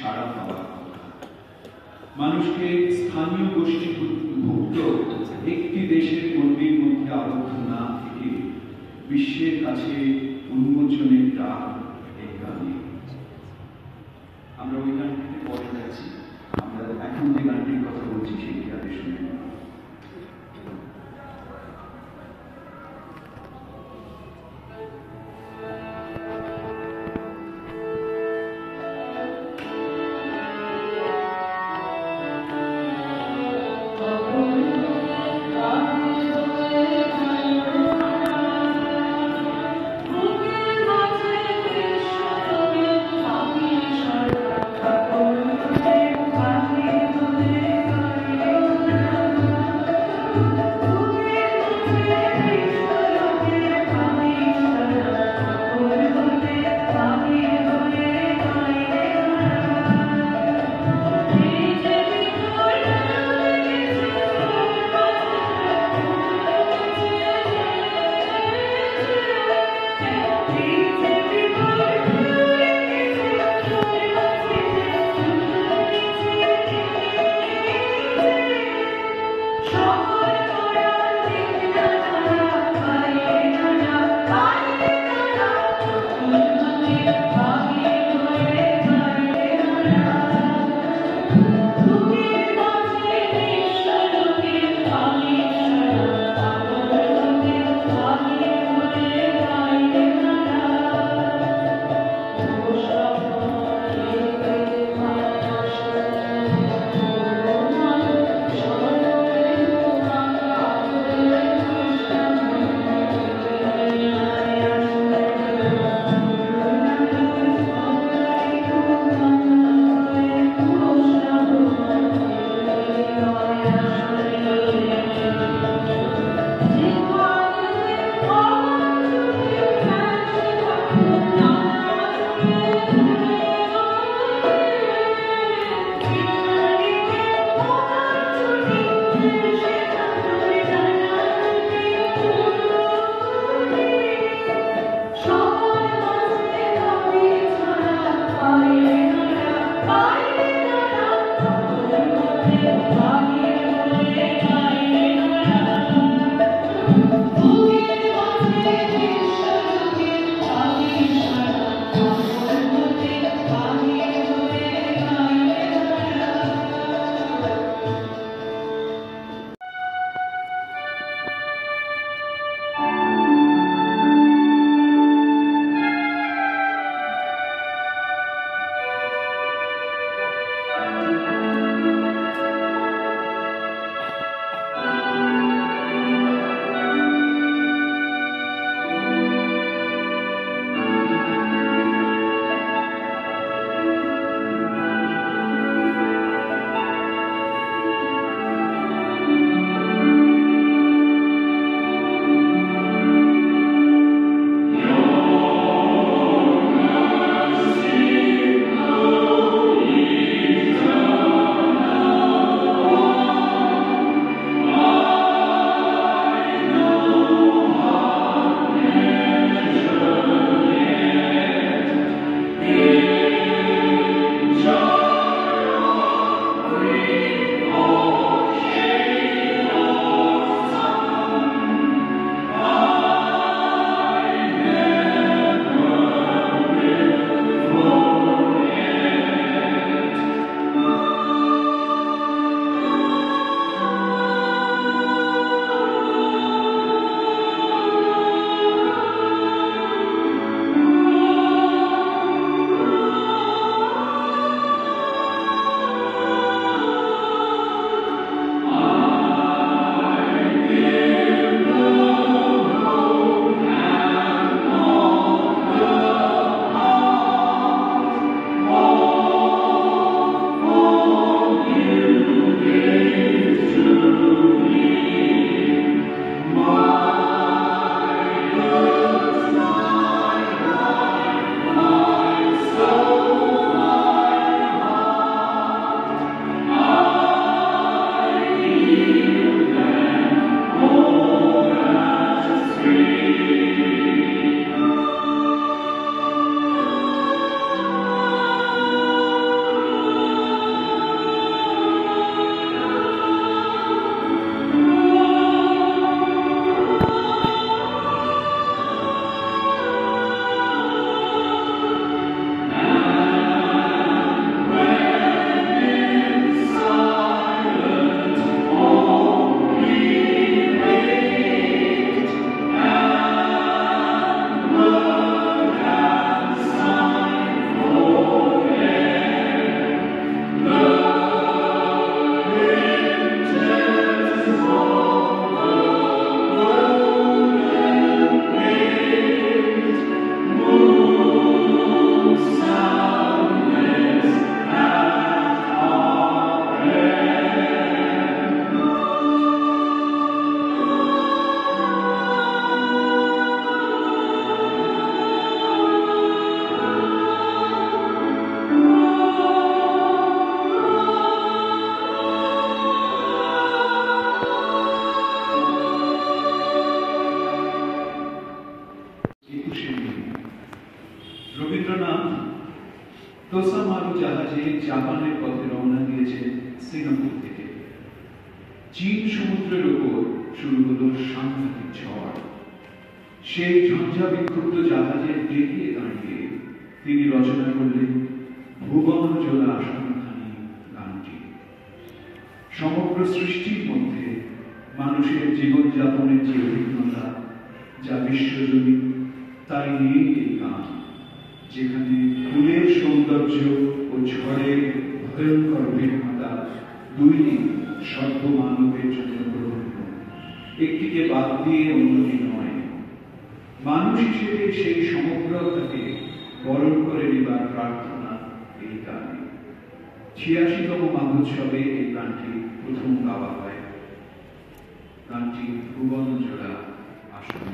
A: সাড়া পাওয়ার কথা। মানুষকে স্থানীয় গোষ্ঠীভুক্ত একটি দেশের গণ্ডির মধ্যে আবদ্ধ না থেকে বিশ্বের কাছে উন্মোচনের ডাক এই গানে। আমরা ওই গানটিতে পরে যাচ্ছি, আমরা এখন যে গানটির কথা বলছি সেই গানে শুনে।
B: বুকের মাঝে
A: তোসা মারু জাহাজে জাপানের পথে রওনা দিয়েছে সিঙ্গাপুর থেকে। চীন সমুদ্রের উপর শুরু হলো সাংঘাতিক ঝড়। সেই ঝঞ্ঝা বিক্ষুব্ধ জাহাজের ডেকে দাঁড়িয়ে তিনি রচনা করলেন ভুবন জোড়া সন্ধানী গানটি। সমগ্র সৃষ্টির মধ্যে মানুষের জীবনযাপনের যে অভিজ্ঞতা যা বিশ্বজনীন, তাই নিয়ে এই গান, যেখানে ফুলের সৌন্দর্য ও ঝড়ের ভয়ঙ্কর অভিজ্ঞতা দুই সর্বমানবের জন্য গ্রহণীয়, একটিকে বাদ দিয়ে অন্যটি নয়। মানুষ হিসেবে সেই সমগ্রতাকে বরণ করে নেবার প্রার্থনা এই গানে। ৮৬তম মহোৎসবে এই গানটি প্রথম গাওয়া হয়। গানটি ভুবন জোড়া আসন।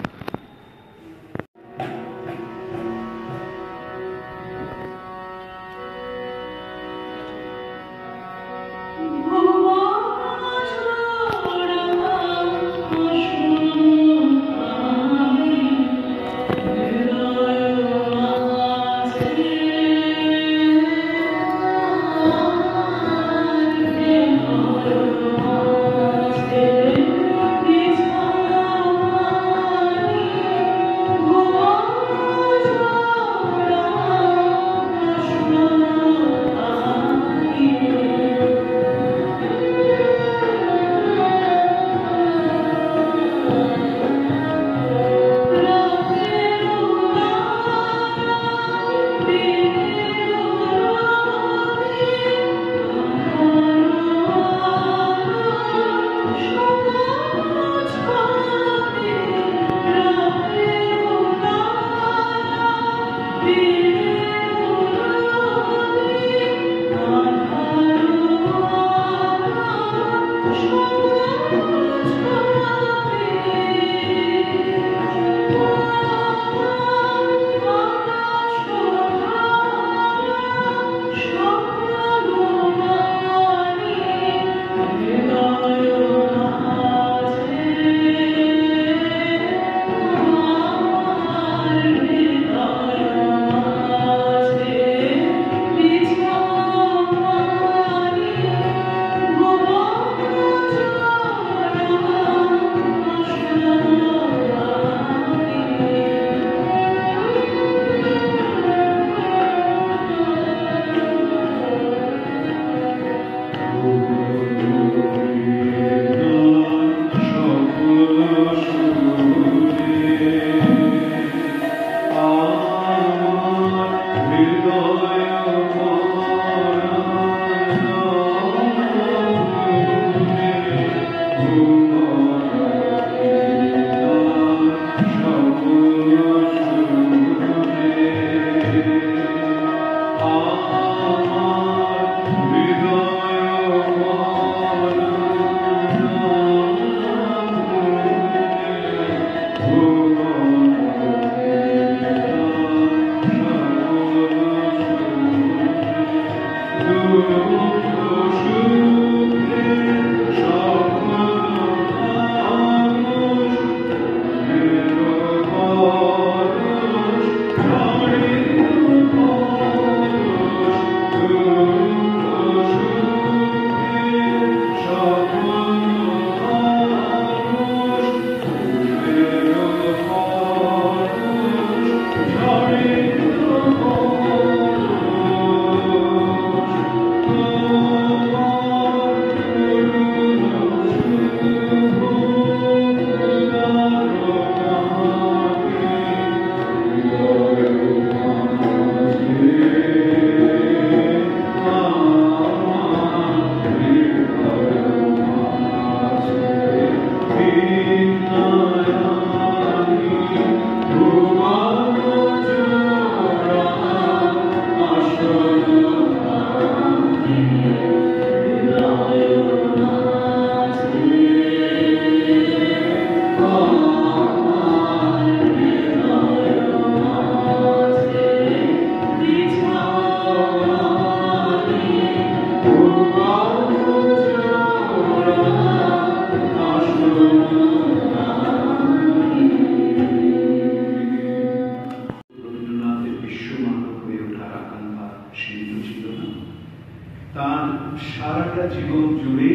A: তার সারাটা জীবন জুড়ে,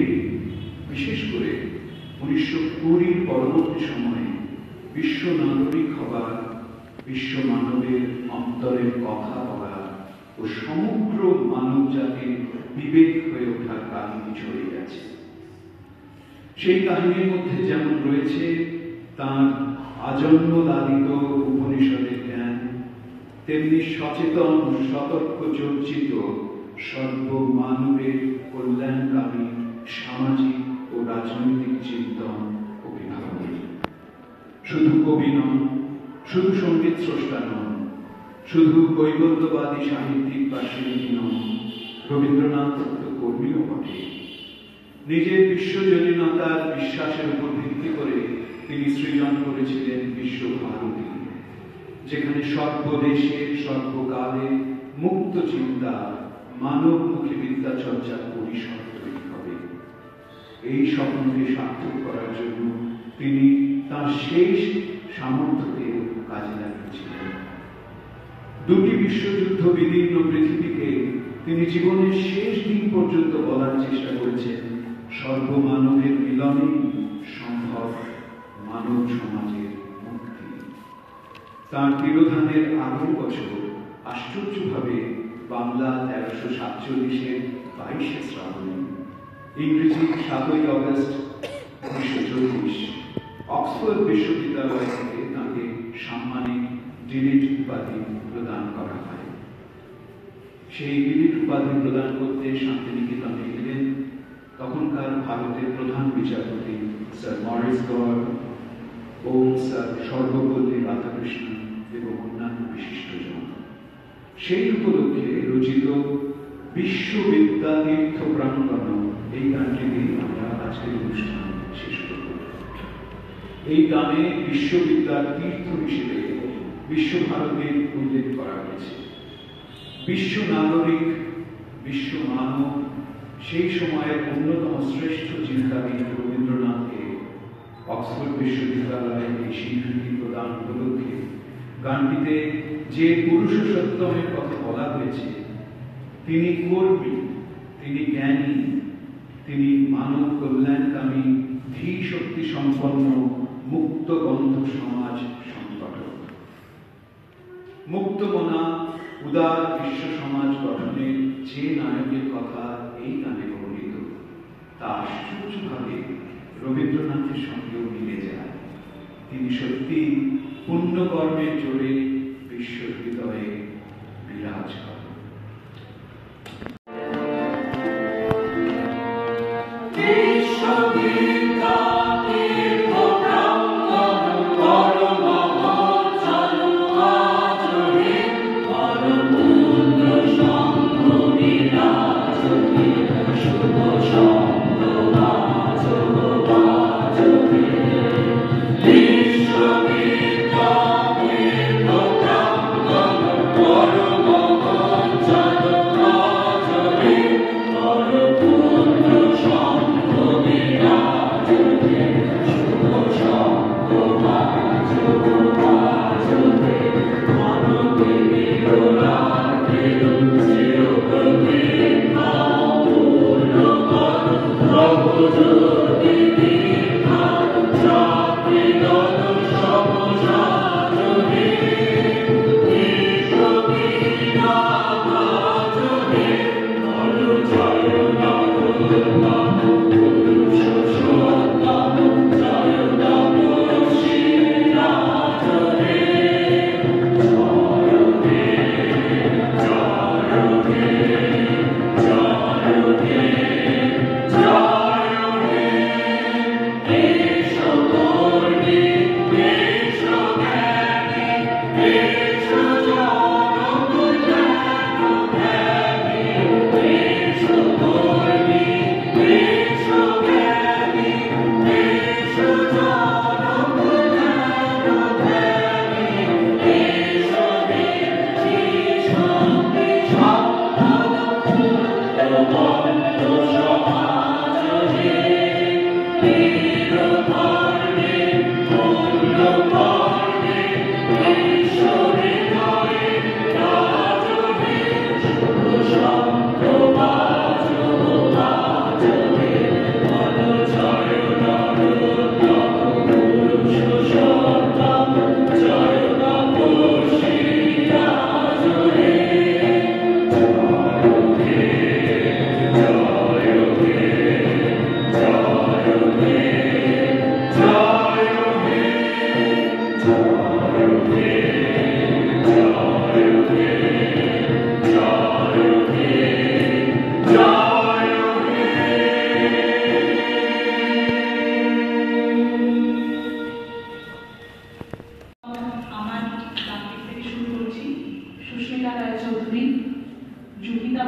A: বিশেষ করে 1920 পরবর্তী সময়ে বিশ্ব নাগরিক হবার, বিশ্ব মানবের অন্তরের কথা বলা ও সমগ্র মানব জাতির বিবেক হয়ে ওঠার কাহিনী ছড়িয়ে গেছে। সেই কাহিনীর মধ্যে যেমন রয়েছে তার আজন্ম লালিত উপনিষদের জ্ঞান, তেমনি সচেতন সতর্ক চর্চিত সর্বমানবের কল্যাণকামী সামাজিক ও রাজনৈতিক চিন্তন অভিভাবক। শুধু কবি নন, শুধু সঙ্গীত স্রষ্টা নন, শুধু কৈবল্যবাদী সাহিত্যিক বা শিল্পী নন, রবীন্দ্রনাথ তো কর্মীও বটে। নিজের বিশ্বজনীনতার বিশ্বাসের উপর ভিত্তি করে তিনি সৃজন করেছিলেন বিশ্বভারতী, যেখানে সর্বদেশে সর্বকালে মুক্ত চিন্তা মানবমুখী বিদ্যা চর্চার পরিসর তৈরি হবে। এই স্বপ্নকে সার্থক করার জন্য তিনি তার শেষ সামর্থ্যকে কাজে লাগিয়েছিলেন। দুটি বিশ্বযুদ্ধ বিদীর্ণ পৃথিবীকে তিনি জীবনের শেষ দিন পর্যন্ত বলার চেষ্টা করেছেন সর্বমানবের মিলনে সম্ভব মানব সমাজের মুক্তি। তার তিরোধানের আগের বছর আশ্চর্যভাবে বাংলা 1347-এর 22শে শ্রাবণে, ইংরেজি 7ই অগস্ট 1924 অক্সফোর্ড বিশ্ববিদ্যালয় থেকে তাঁকে সাম্মানিক ডিলিট উপাধি প্রদান করা হয়। সেই ডিলিট উপাধি প্রদান করতে শান্তিনিকেতনে এলেন তখনকার ভারতের প্রধান বিচারপতি স্যার মরিস গড় ও স্যার সর্বপল্লী রাধাকৃষ্ণন এবং অন্যান্য বিশিষ্টজন। সেই উপলক্ষে রচিত বিশ্ববিদ্যা তীর্থ প্রাঙ্গণ এই গানটি দিয়ে আমরা আজকের অনুষ্ঠান শেষ করব। এই গানে বিশ্ববিদ্যার তীর্থ হিসেবে বিশ্বভারতীর উল্লেখ করা হয়েছে। বিশ্ব নাগরিক, বিশ্ব মানব, সেই সময়ের অন্যতম শ্রেষ্ঠ চিন্তাবিদ রবীন্দ্রনাথকে অক্সফোর্ড বিশ্ববিদ্যালয়ে এই স্বীকৃতি প্রদান উপলক্ষে গানটিতে যে পুরুষোত্তমের কথা বলা হয়েছে, তিনি কর্মী, তিনি জ্ঞানী, তিনি মানব কল্যাণকামী, ধী শক্তি সম্পন্ন মুক্ত বন্ধ সমাজ সংগঠক। মুক্তমনা উদার বিশ্ব সমাজ গঠনের যে নায়কের কথা এই গানে বর্ণিত, তা আশ্চর্যভাবে রবীন্দ্রনাথের সঙ্গেও মিলে যায়। তিনি সত্যি পুণ্যকর্মের জোরে বিশ্ব হৃদয়ে বিরাজ করেন।
C: Viva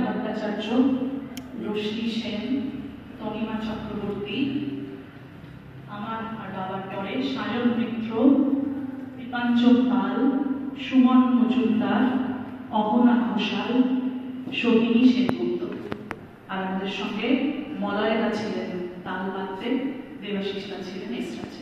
B: ভট্টাচার্য, রশ্মি সেন, তনিমা চক্রবর্তী, আমার আর বাবার পরে সায়ন মিত্র, দীপাঞ্চল পাল, সুমন মজুমদার, অহনা ঘোষাল, সোহিনী সেনগুপ্ত। আর আমাদের সঙ্গে মলয়দা ছিলেন তাল বাদ্যে, দেবাশিসদা ছিলেন এসরাজে।